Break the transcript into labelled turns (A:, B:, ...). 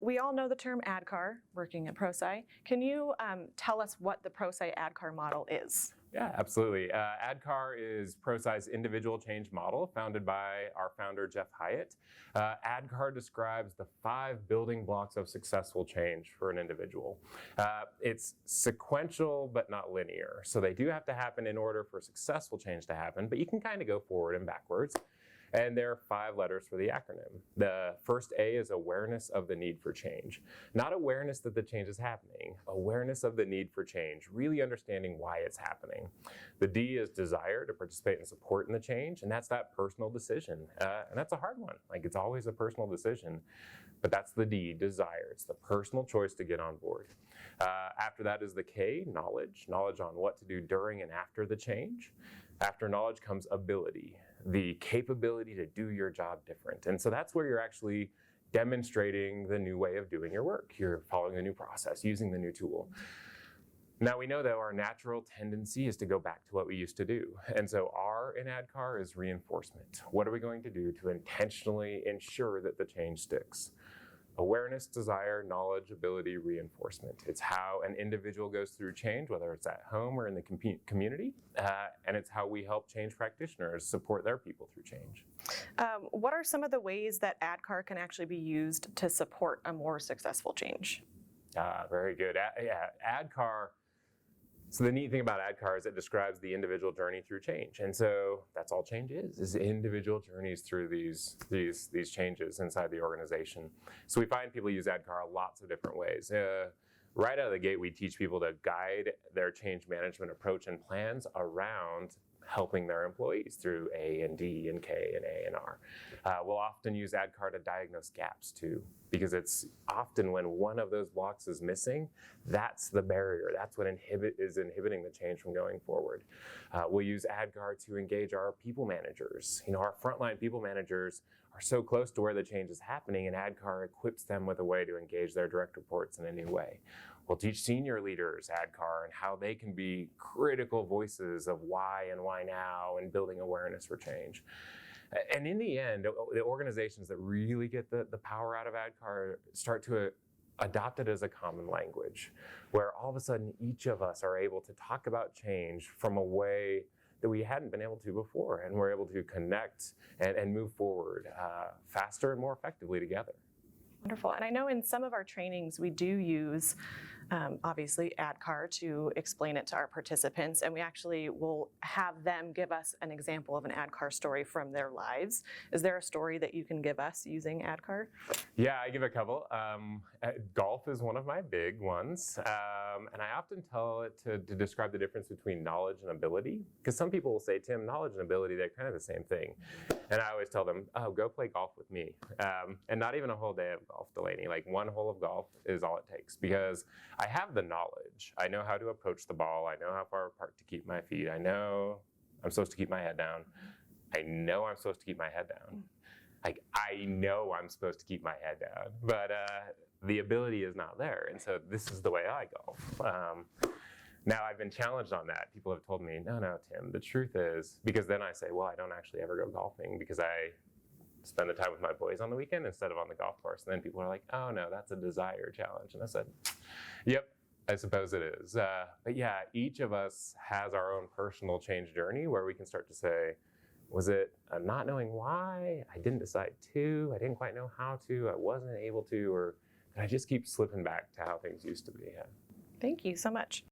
A: we all know the term ADKAR, working at Prosci. Can you tell us what the Prosci ADKAR model is?
B: Yeah, absolutely. ADKAR is Prosci's individual change model, founded by our founder, Jeff Hiatt. ADKAR describes the 5 building blocks of successful change for an individual. It's sequential, but not linear. So they do have to happen in order for successful change to happen, but you can kind of go forward and backwards. And there are 5 letters for the acronym. The first A is awareness of the need for change. Not awareness that the change is happening, awareness of the need for change, really understanding why it's happening. The D is desire to participate and support in the change, and that's that personal decision. And that's a hard one. Like, it's always a personal decision, but that's the D, desire. It's the personal choice to get on board. After that is the K, knowledge on what to do during and after the change. After knowledge comes ability, the capability to do your job different. And so that's where you're actually demonstrating the new way of doing your work. You're following the new process, using the new tool. Now we know that our natural tendency is to go back to what we used to do. And so R in ADKAR is reinforcement. What are we going to do to intentionally ensure that the change sticks? Awareness, desire, knowledge, ability, reinforcement. It's how an individual goes through change, whether it's at home or in the community, and it's how we help change practitioners support their people through change.
A: What are some of the ways that ADKAR can actually be used to support a more successful change?
B: Very good. ADKAR. So the neat thing about ADKAR is it describes the individual journey through change. And so that's all change is individual journeys through these changes inside the organization. So we find people use ADKAR lots of different ways. Right out of the gate, we teach people to guide their change management approach and plans around helping their employees through A and D and K and A and R. We'll often use ADKAR to diagnose gaps too, because it's often when one of those blocks is missing, that's the barrier. That's what is inhibiting the change from going forward. We'll use ADKAR to engage our people managers. You know, our frontline people managers are so close to where the change is happening, and ADKAR equips them with a way to engage their direct reports in a new way. We'll teach senior leaders ADKAR and how they can be critical voices of why and why now and building awareness for change. And in the end, the organizations that really get the power out of ADKAR start to adopt it as a common language, where all of a sudden each of us are able to talk about change from a way that we hadn't been able to before, and we're able to connect and move forward faster and more effectively together.
A: Wonderful. And I know in some of our trainings we do use obviously ADKAR to explain it to our participants, and we actually will have them give us an example of an ADKAR story from their lives. Is there a story that you can give us using ADKAR?
B: Yeah, I give a couple. Golf is one of my big ones, and I often tell it to describe the difference between knowledge and ability, because some people will say, Tim, knowledge and ability, they're kind of the same thing. And I always tell them, oh, go play golf with me. And not even a whole day of golf, Delanie. Like, one hole of golf is all it takes, because I have the knowledge. I know how to approach the ball. I know how far apart to keep my feet. I know I'm supposed to keep my head down. I know I'm supposed to keep my head down. Like, I know I'm supposed to keep my head down, but the ability is not there. And so this is the way I golf. Now, I've been challenged on that. People have told me, no, Tim, the truth is, because then I say, well, I don't actually ever go golfing because I spend the time with my boys on the weekend instead of on the golf course. And then people are like, oh no, that's a desire challenge. And I said, yep, I suppose it is. But yeah, each of us has our own personal change journey where we can start to say, was it not knowing why? I didn't decide to, I didn't quite know how to, I wasn't able to, or did I just keep slipping back to how things used to be?
A: Thank you so much.